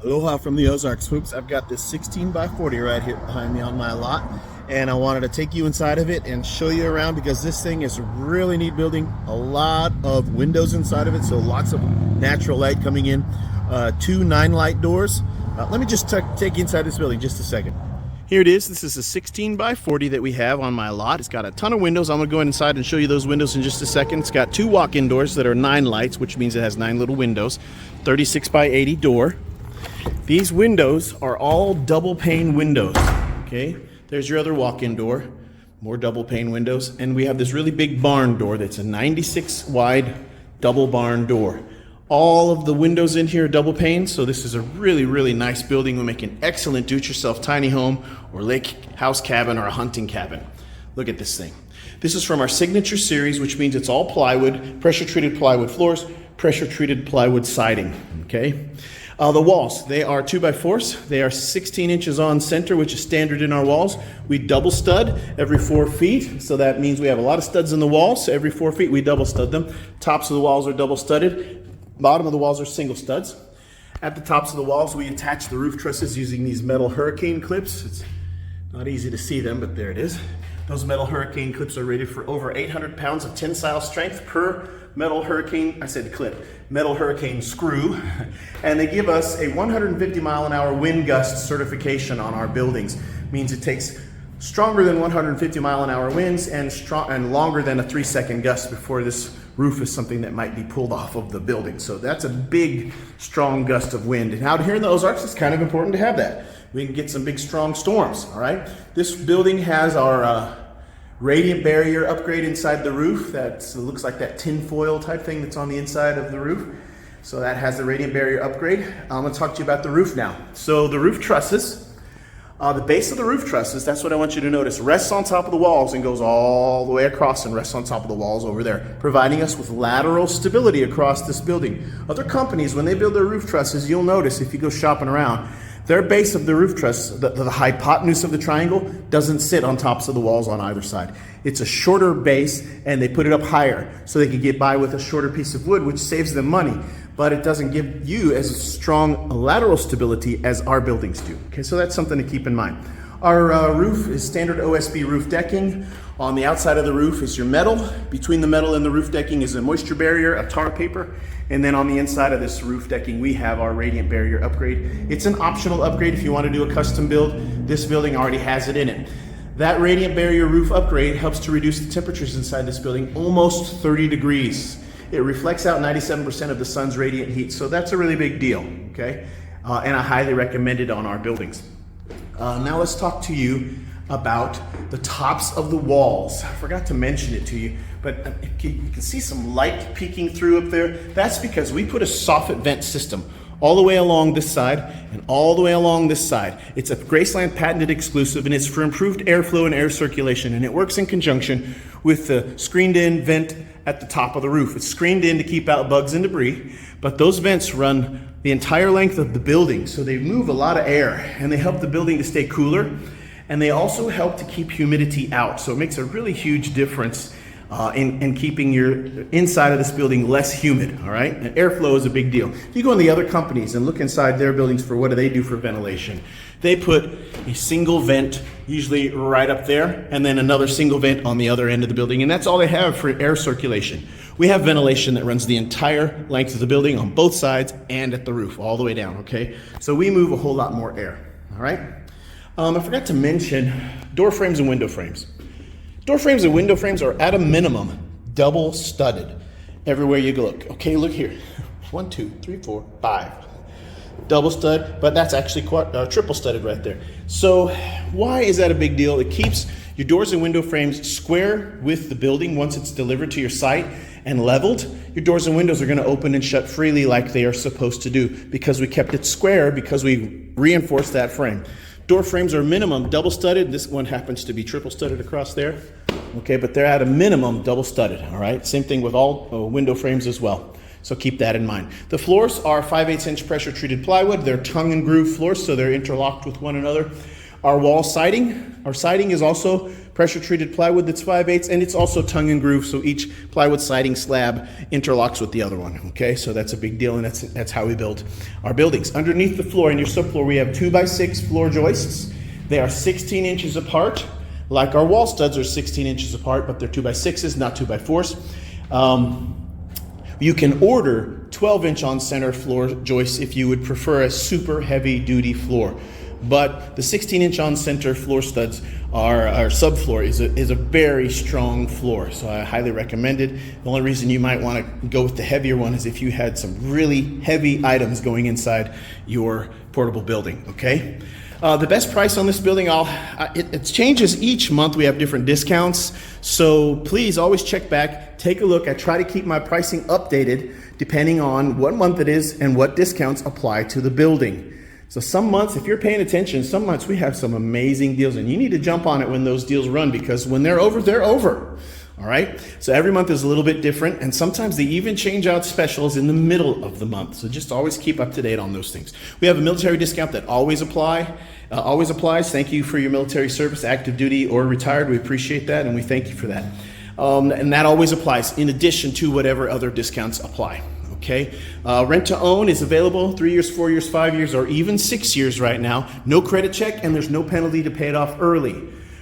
Aloha from the Ozarks, folks. I've got this 16 by 40 right here behind me on my lot, and I wanted to take you inside of it and show you around because this thing is a really neat building. A lot of windows inside of it, so lots of natural light coming in. 2 9-light doors. Let me just take you inside this building just a second. Here it is. This is a 16 by 40 that we have on my lot. It's got a ton of windows. I'm going to go inside and show you those windows in just a second. It's got 2 walk-in doors that are 9 lights, which means it has 9 little windows. 36 by 80 door. These windows are all double pane windows, okay? There's your other walk-in door, more double pane windows, and we have this really big barn door that's a 96 wide double barn door. All of the windows in here are double pane, so this is a really, really nice building. We'll make an excellent do-it-yourself tiny home or lake house cabin or a hunting cabin. Look at this thing. This is from our Signature series, which means it's all plywood, pressure-treated plywood floors, pressure-treated plywood siding, okay? The walls, they are 2x4s. They are 16 inches on center, which is standard in our walls. We double stud every 4 feet, so that means we have a lot of studs in the walls. So every 4 feet, we double stud them. Tops of the walls are double studded. Bottom of the walls are single studs. At the tops of the walls, we attach the roof trusses using these metal hurricane clips. It's not easy to see them, but there it is. Those metal hurricane clips are rated for over 800 pounds of tensile strength per metal hurricane, I said clip, metal hurricane screw, and they give us a 150 mile-an-hour wind gust certification on our buildings. Means it takes stronger than 150 mile-an-hour winds and longer than a 3-second gust before this roof is something that might be pulled off of the building. So that's a big, strong gust of wind. And out here in the Ozarks, it's kind of important to have that. We can get some big, strong storms, all right? This building has our radiant barrier upgrade inside the roof. That looks like that tin foil type thing that's on the inside of the roof. So that has the radiant barrier upgrade. I'm gonna talk to you about the roof now. So the roof trusses, the base of the roof trusses, that's what I want you to notice, rests on top of the walls and goes all the way across and rests on top of the walls over there, providing us with lateral stability across this building. Other companies, when they build their roof trusses, you'll notice if you go shopping around, their base of the roof truss, the hypotenuse of the triangle, doesn't sit on tops of the walls on either side. It's a shorter base, and they put it up higher so they can get by with a shorter piece of wood, which saves them money, but it doesn't give you as strong lateral stability as our buildings do. Okay, so that's something to keep in mind. Our roof is standard OSB roof decking. On the outside of the roof is your metal. Between the metal and the roof decking is a moisture barrier, a tar paper. And then on the inside of this roof decking, we have our radiant barrier upgrade. It's an optional upgrade if you want to do a custom build. This building already has it in it. That radiant barrier roof upgrade helps to reduce the temperatures inside this building almost 30 degrees. It reflects out 97% of the sun's radiant heat, so that's a really big deal, okay? And I highly recommend it on our buildings. Now let's talk to you about the tops of the walls. I forgot to mention it to you, but you can see some light peeking through up there. That's because we put a Soffit vent system all the way along this side and all the way along this side. It's a Graceland patented exclusive, and it's for improved airflow and air circulation, and it works in conjunction with the screened in vent at the top of the roof. It's screened in to keep out bugs and debris, but those vents run the entire length of the building, so they move a lot of air, and they help the building to stay cooler, and they also help to keep humidity out. So it makes a really huge difference in keeping your inside of this building less humid, all right? And airflow is a big deal. If you go in the other companies and look inside their buildings for what do they do for ventilation, they put a single vent, usually right up there, and then another single vent on the other end of the building, and that's all they have for air circulation. We have ventilation that runs the entire length of the building on both sides and at the roof, all the way down, okay? So we move a whole lot more air, all right? I forgot to mention door frames and window frames. Door frames and window frames are at a minimum double studded everywhere you look. Okay, look here. 1, 2, 3, 4, 5. Double stud, but that's actually triple studded right there. So why is that a big deal? It keeps your doors and window frames square with the building once it's delivered to your site and leveled. Your doors and windows are going to open and shut freely like they are supposed to do because we kept it square because we reinforced that frame. Door frames are minimum double studded. This one happens to be triple studded across there. Okay, but they're at a minimum double studded, all right? Same thing with all window frames as well. So keep that in mind. The floors are 5/8 inch pressure treated plywood. They're tongue and groove floors, so they're interlocked with one another. Our wall siding, our siding is also pressure treated plywood that's 5/8, and it's also tongue and groove, so each plywood siding slab interlocks with the other one, okay? So that's a big deal, and that's how we build our buildings. Underneath the floor, in your subfloor, we have 2x6 floor joists. They are 16 inches apart, like our wall studs are 16 inches apart, but they're 2x6s, not 2x4s. You can order 12-inch on-center floor joists if you would prefer a super heavy-duty floor. But the 16-inch on-center floor studs our subfloor is a very strong floor, so I highly recommend it. The only reason you might want to go with the heavier one is if you had some really heavy items going inside your portable building, okay? The best price on this building, it changes each month. We have different discounts, so please always check back, take a look. I try to keep my pricing updated depending on what month it is and what discounts apply to the building. So some months, if you're paying attention, some months we have some amazing deals, and you need to jump on it when those deals run, because when they're over, they're over. All right, so every month is a little bit different, and sometimes they even change out specials in the middle of the month. So just always keep up to date on those things. We have a military discount that always applies. Thank you for your military service, active duty or retired. We appreciate that, and we thank you for that. And that always applies in addition to whatever other discounts apply. Okay, rent to own is available 3 years, 4 years, 5 years, or even 6 years right now. No credit check, and there's no penalty to pay it off early.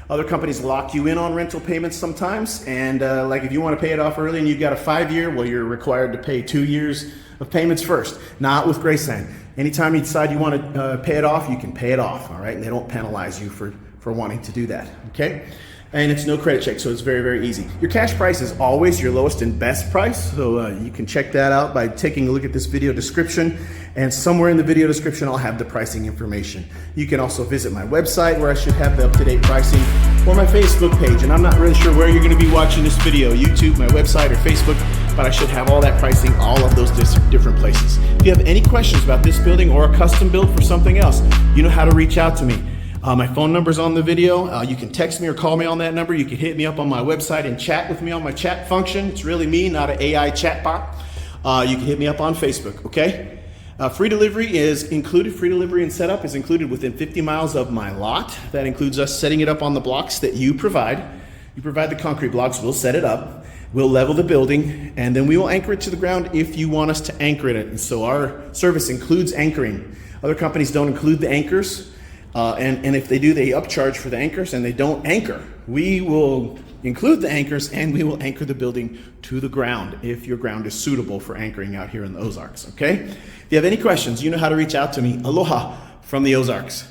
Other companies lock you in on rental payments sometimes, and like if you want to pay it off early and you've got a 5-year, well, you're required to pay 2 years of payments first. Not with Graceland. Anytime you decide you want to pay it off, you can pay it off, all right? And they don't penalize you for wanting to do that, okay? And it's no credit check, so it's very, very easy. Your cash price is always your lowest and best price, so you can check that out by taking a look at this video description, and somewhere in the video description I'll have the pricing information. You can also visit my website where I should have the up-to-date pricing, or my Facebook page, and I'm not really sure where you're going to be watching this video, YouTube, my website, or Facebook, but I should have all that pricing, all of those different places. If you have any questions about this building or a custom build for something else, you know how to reach out to me. My phone number's on the video. You can text me or call me on that number. You can hit me up on my website and chat with me on my chat function. It's really me, not an AI chat bot. You can hit me up on Facebook, okay? Free delivery is included. Free delivery and setup is included within 50 miles of my lot. That includes us setting it up on the blocks that you provide. You provide the concrete blocks, we'll set it up. We'll level the building, and then we will anchor it to the ground if you want us to anchor it. And so our service includes anchoring. Other companies don't include the anchors. And if they do, they upcharge for the anchors, and they don't anchor. We will include the anchors, and we will anchor the building to the ground if your ground is suitable for anchoring out here in the Ozarks, okay? If you have any questions, you know how to reach out to me. Aloha from the Ozarks.